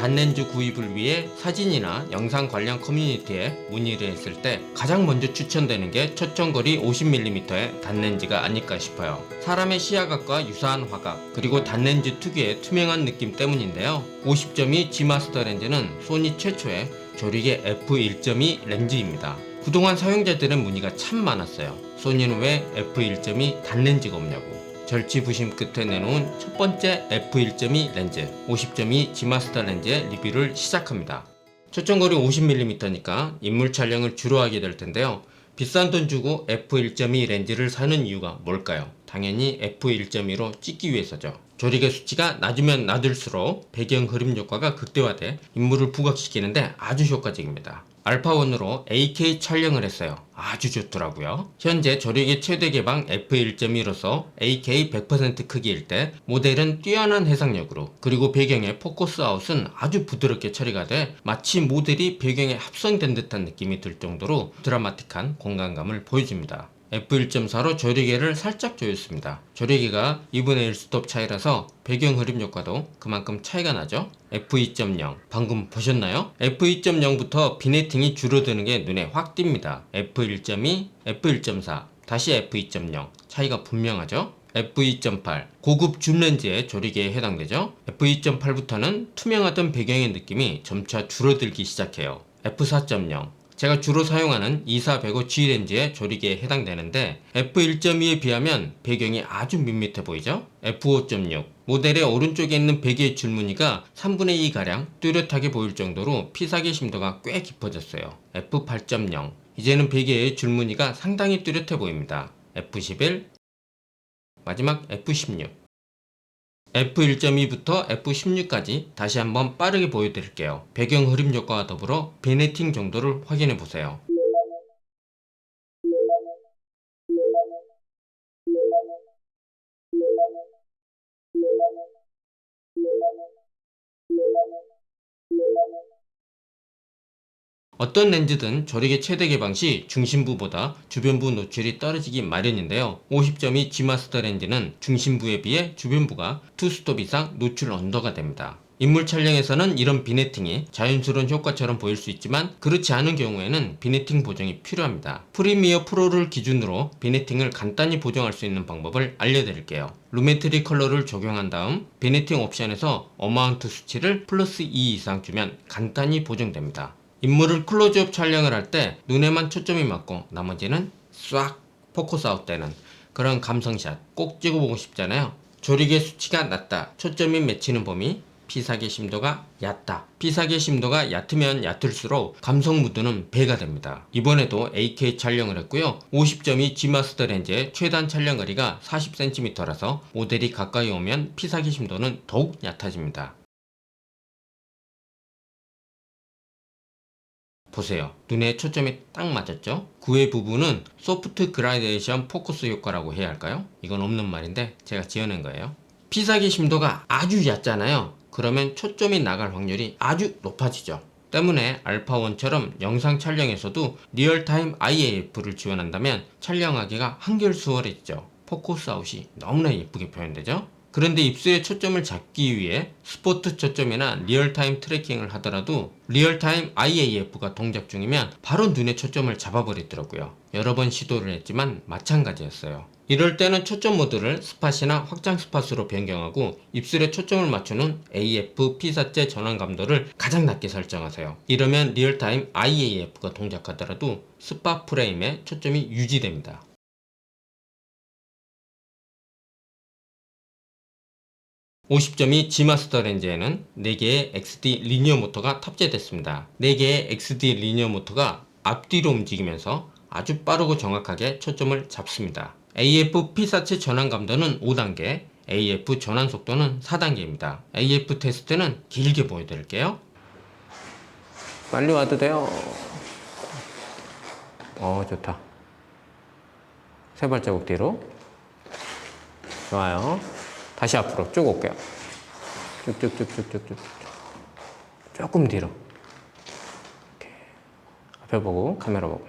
단렌즈 구입을 위해 사진이나 영상 관련 커뮤니티에 문의를 했을 때 가장 먼저 추천되는 게 초점거리 50mm의 단렌즈가 아닐까 싶어요. 사람의 시야각과 유사한 화각, 그리고 단렌즈 특유의 투명한 느낌 때문인데요. 50.2 G마스터 렌즈는 소니 최초의 조리개 f1.2 렌즈입니다. 그동안 사용자들의 문의가 참 많았어요. 소니는 왜 f1.2 단렌즈가 없냐고. 절치부심 끝에 내놓은 첫 번째 f1.2 렌즈 50.2 G마스터 렌즈의 리뷰를 시작합니다. 초점거리 50mm니까 인물 촬영을 주로 하게 될 텐데요. 비싼 돈 주고 f1.2 렌즈를 사는 이유가 뭘까요? 당연히 f1.2로 찍기 위해서죠. 조리개 수치가 낮으면 낮을수록 배경 흐림 효과가 극대화돼 인물을 부각시키는데 아주 효과적입니다. 알파1으로 8K 촬영을 했어요. 아주 좋더라고요. 현재 조리개 최대 개방 f1.2로서 8K 100% 크기일 때 모델은 뛰어난 해상력으로, 그리고 배경의 포커스 아웃은 아주 부드럽게 처리가 돼 마치 모델이 배경에 합성된 듯한 느낌이 들 정도로 드라마틱한 공간감을 보여줍니다. f1.4로 조리개를 살짝 조였습니다. 조리개가 2분의 1 스톱 차이라서 배경 흐림 효과도 그만큼 차이가 나죠. f2.0 방금 보셨나요? f2.0부터 비네팅이 줄어드는 게 눈에 확 띕니다. f1.2, f1.4, 다시 f2.0 차이가 분명하죠? f2.8 고급 줌렌즈의 조리개에 해당되죠. f2.8부터는 투명하던 배경의 느낌이 점차 줄어들기 시작해요. f4.0 제가 주로 사용하는 2405G 렌즈의 조리개에 해당되는데 f1.2에 비하면 배경이 아주 밋밋해 보이죠? f5.6 모델의 오른쪽에 있는 베개의 줄무늬가 3분의 2가량 뚜렷하게 보일 정도로 피사계 심도가 꽤 깊어졌어요. f8.0 이제는 베개의 줄무늬가 상당히 뚜렷해 보입니다. f11 마지막 f16 f1.2부터 f16까지 다시 한번 빠르게 보여드릴게요. 배경 흐림 효과와 더불어 비네팅 정도를 확인해보세요. 어떤 렌즈든 조리개 최대 개방 시 중심부보다 주변부 노출이 떨어지기 마련인데요. 50.2 G마스터 렌즈는 중심부에 비해 주변부가 2스톱 이상 노출 언더가 됩니다. 인물 촬영에서는 이런 비네팅이 자연스러운 효과처럼 보일 수 있지만 그렇지 않은 경우에는 비네팅 보정이 필요합니다. 프리미어 프로를 기준으로 비네팅을 간단히 보정할 수 있는 방법을 알려드릴게요. 루멘트리 컬러를 적용한 다음 비네팅 옵션에서 어마운트 수치를 플러스 2 이상 주면 간단히 보정됩니다. 인물을 클로즈업 촬영을 할 때 눈에만 초점이 맞고 나머지는 싹 포커스 아웃되는 그런 감성샷 꼭 찍어보고 싶잖아요. 조리개 수치가 낮다, 초점이 맺히는 범위, 피사계 심도가 얕다. 피사계 심도가 얕으면 얕을수록 감성 무드는 배가 됩니다. 이번에도 8K 촬영을 했고요. 50.2 G마스터 렌즈의 최단 촬영 거리가 40cm라서 모델이 가까이 오면 피사계 심도는 더욱 얕아집니다. 보세요. 눈에 초점이 딱 맞았죠? 그 외 부분은 소프트 그라데이션 포커스 효과라고 해야 할까요? 이건 없는 말인데 제가 지어낸 거예요. 피사기 심도가 아주 얕잖아요. 그러면 초점이 나갈 확률이 아주 높아지죠. 때문에 알파1처럼 영상 촬영에서도 리얼타임 IAF를 지원한다면 촬영하기가 한결 수월해지죠. 포커스 아웃이 너무나 예쁘게 표현되죠? 그런데 입술의 초점을 잡기 위해 스포트 초점이나 리얼타임 트래킹을 하더라도 리얼타임 IAF가 동작 중이면 바로 눈의 초점을 잡아버리더라고요. 여러 번 시도를 했지만 마찬가지였어요. 이럴 때는 초점 모드를 스팟이나 확장 스팟으로 변경하고 입술에 초점을 맞추는 AF P4제 전환 감도를 가장 낮게 설정하세요. 이러면 리얼타임 IAF가 동작하더라도 스팟 프레임에 초점이 유지됩니다. 50.2 G마스터 렌즈에는 4개의 XD 리니어 모터가 탑재됐습니다. 4개의 XD 리니어 모터가 앞뒤로 움직이면서 아주 빠르고 정확하게 초점을 잡습니다. AF P4체 전환 감도는 5단계, AF 전환 속도는 4단계입니다. AF 테스트는 길게 보여드릴게요. 빨리 와도 돼요. 좋다. 세 발자국 뒤로. 좋아요. 다시 앞으로 쭉 올게요. 쭉쭉쭉쭉쭉쭉. 조금 뒤로. 이렇게. 앞에 보고 카메라 보고.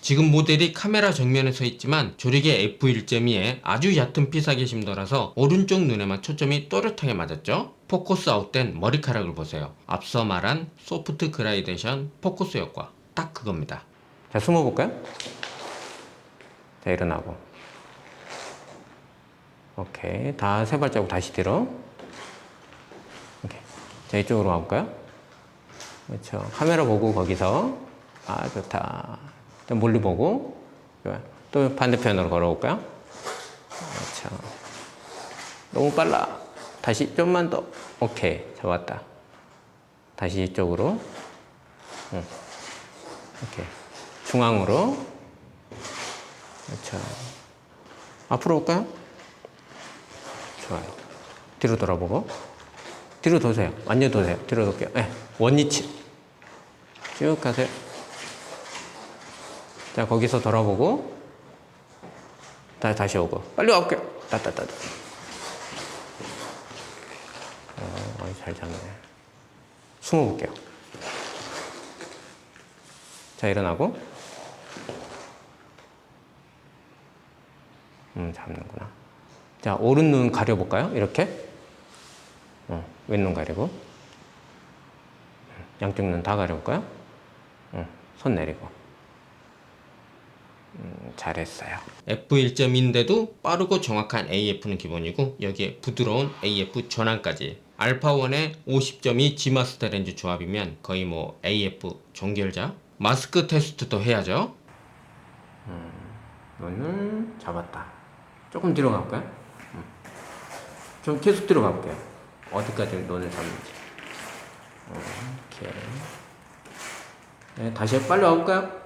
지금 모델이 카메라 정면에 서 있지만 조리개 F1.2에 아주 얕은 피사계 심도라서 오른쪽 눈에만 초점이 또렷하게 맞았죠. 포커스 아웃된 머리카락을 보세요. 앞서 말한 소프트 그라데이션 포커스 효과 딱 그겁니다. 자, 숨어볼까요? 자, 일어나고. 오케이, 다 세 발자국 다시 뒤로. 오케이. 자, 이쪽으로 와볼까요? 그렇죠. 카메라 보고 거기서. 아, 좋다. 좀 멀리 보고. 좋아요. 또 반대편으로 걸어볼까요? 그렇죠. 너무 빨라. 다시 좀만 더. 오케이, 잡았다. 다시 이쪽으로. 응. 오케이. 중앙으로. 그렇죠. 앞으로 올까요? 좋아요. 뒤로 돌아보고. 뒤로 도세요. 완전 도세요. 뒤로 돌게요. 네. 원위치. 쭉 가세요. 자, 거기서 돌아보고. 다시 오고. 빨리 와볼게요. 따따따따. 잘 잡네. 숨어볼게요. 자, 일어나고. 잡는구나. 자, 오른 눈 가려볼까요? 이렇게. 왼눈 가리고. 양쪽 눈 다 가려볼까요? 손 내리고. 잘했어요. F1.2인데도 빠르고 정확한 AF는 기본이고 여기에 부드러운 AF 전환까지. 알파1의 50.2 G마스터 렌즈 조합이면 거의 뭐 AF 종결자. 마스크 테스트도 해야죠. 눈을 잡았다. 조금 뒤로 가볼까요? 좀 계속 뒤로 가볼게요. 어디까지 눈을 잡는지. 오케이. 네, 다시 빨리 와볼까요?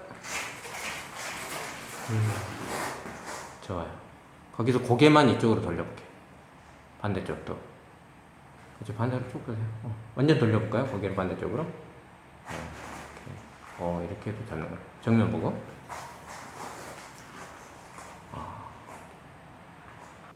좋아요. 거기서 고개만 이쪽으로 돌려볼게요. 반대쪽도. 그렇죠. 반대로 쭉 보세요. 완전 돌려볼까요? 고개를 반대쪽으로. 이렇게 해도 잡는 거예요. 정면 보고.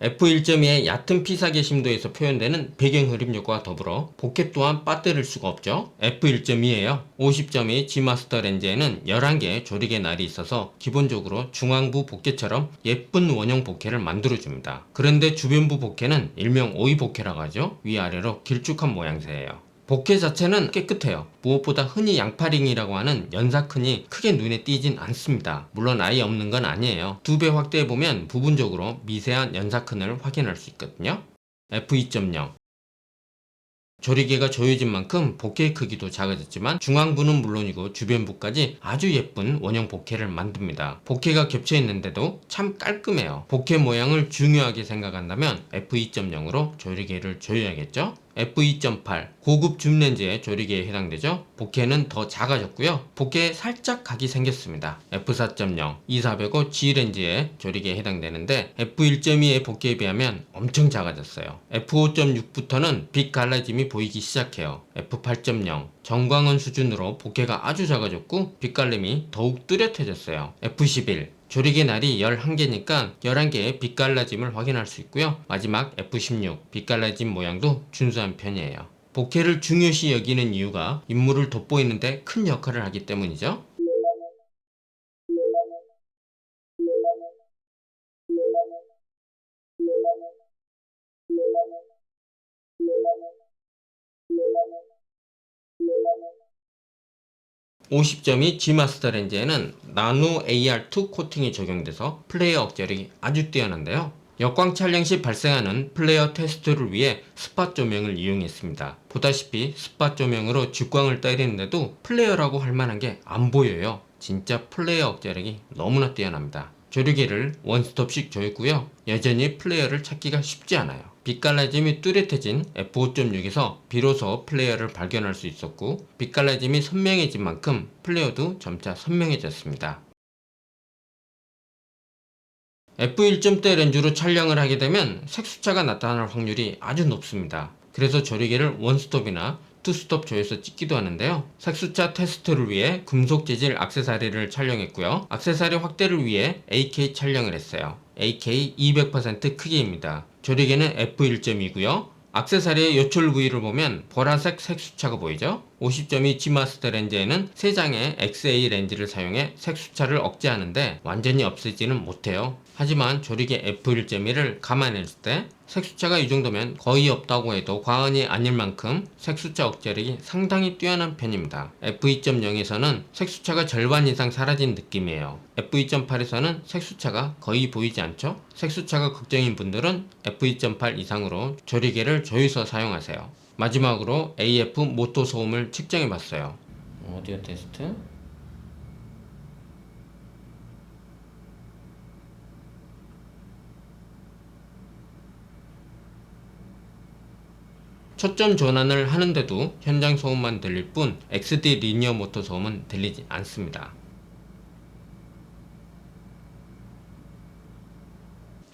F1.2의 얕은 피사계 심도에서 표현되는 배경 흐림 효과와 더불어 보켓 또한 빠뜨릴 수가 없죠. F1.2에요. 50.2 G마스터 렌즈에는 11개의 조리개 날이 있어서 기본적으로 중앙부 보켓처럼 예쁜 원형 보켓을 만들어줍니다. 그런데 주변부 보켓은 일명 오이 보켓이라고 하죠. 위아래로 길쭉한 모양새예요. 보켓 자체는 깨끗해요. 무엇보다 흔히 양파링이라고 하는 연사큰이 크게 눈에 띄진 않습니다. 물론 아예 없는 건 아니에요. 2배 확대해보면 부분적으로 미세한 연사큰을 확인할 수 있거든요. F2.0 조리개가 조여진 만큼 보켓 크기도 작아졌지만 중앙부는 물론이고 주변부까지 아주 예쁜 원형 보켓을 만듭니다. 보켓가 겹쳐있는데도 참 깔끔해요. 보켓 모양을 중요하게 생각한다면 F2.0으로 조리개를 조여야겠죠? F2.8 고급 줌렌즈의 조리개에 해당되죠. 보켓은 더 작아졌고요. 보켓에 살짝 각이 생겼습니다. F4.0 2405 G렌즈의 조리개에 해당되는데 F1.2의 보켓에 비하면 엄청 작아졌어요. F5.6부터는 빛 갈라짐이 보이기 시작해요. F8.0 정광원 수준으로 보켓가 아주 작아졌고 빛갈림이 더욱 뚜렷해졌어요. F11 조리개 날이 11개니까 11개의 빛 갈라짐을 확인할 수 있고요. 마지막 F16 빛 갈라짐 모양도 준수한 편이에요. 보켓을 중요시 여기는 이유가 인물을 돋보이는데 큰 역할을 하기 때문이죠. (50.2) G마스터 렌즈에는 나노 AR2 코팅이 적용돼서 플레이어 억제력이 아주 뛰어난데요. 역광 촬영 시 발생하는 플레이어 테스트를 위해 스팟 조명을 이용했습니다. 보다시피 스팟 조명으로 직광을 때리는데도 플레이어라고 할 만한 게 안 보여요. 진짜 플레이어 억제력이 너무나 뛰어납니다. 조리개를 원스톱씩 조였고요. 여전히 플레이어를 찾기가 쉽지 않아요. 빛 갈라짐이 뚜렷해진 F5.6에서 비로소 플레이어를 발견할 수 있었고 빛 갈라짐이 선명해진 만큼 플레이어도 점차 선명해졌습니다. F1.대 렌즈로 촬영을 하게 되면 색수차가 나타날 확률이 아주 높습니다. 그래서 조리개를 원스톱이나 투스톱 조여서 찍기도 하는데요. 색수차 테스트를 위해 금속 재질 액세서리를 촬영했고요. 액세서리 확대를 위해 AK 촬영을 했어요. AK 200% 크기입니다. 조리개는 F1.2고요. 액세서리의 요철 부위를 보면 보라색 색수차가 보이죠? 50.2 G마스터 렌즈에는 3장의 XA 렌즈를 사용해 색수차를 억제하는데 완전히 없애지는 못해요. 하지만 조리개 F1.1을 감안했을 때 색수차가 이 정도면 거의 없다고 해도 과언이 아닐 만큼 색수차 억제력이 상당히 뛰어난 편입니다. F2.0에서는 색수차가 절반 이상 사라진 느낌이에요. F2.8에서는 색수차가 거의 보이지 않죠? 색수차가 걱정인 분들은 F2.8 이상으로 조리개를 조여서 사용하세요. 마지막으로 AF 모토 소음을 측정해 봤어요. 오디오 테스트. 초점 전환을 하는데도 현장 소음만 들릴 뿐 XD 리니어 모터 소음은 들리지 않습니다.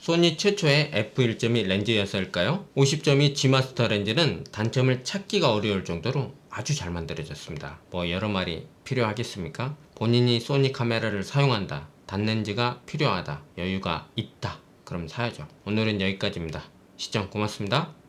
소니 최초의 f1.2 렌즈였을까요? 50.2 G마스터 렌즈는 단점을 찾기가 어려울 정도로 아주 잘 만들어졌습니다. 뭐 여러 말이 필요하겠습니까? 본인이 소니 카메라를 사용한다, 단렌즈가 필요하다, 여유가 있다, 그럼 사야죠. 오늘은 여기까지입니다. 시청 고맙습니다.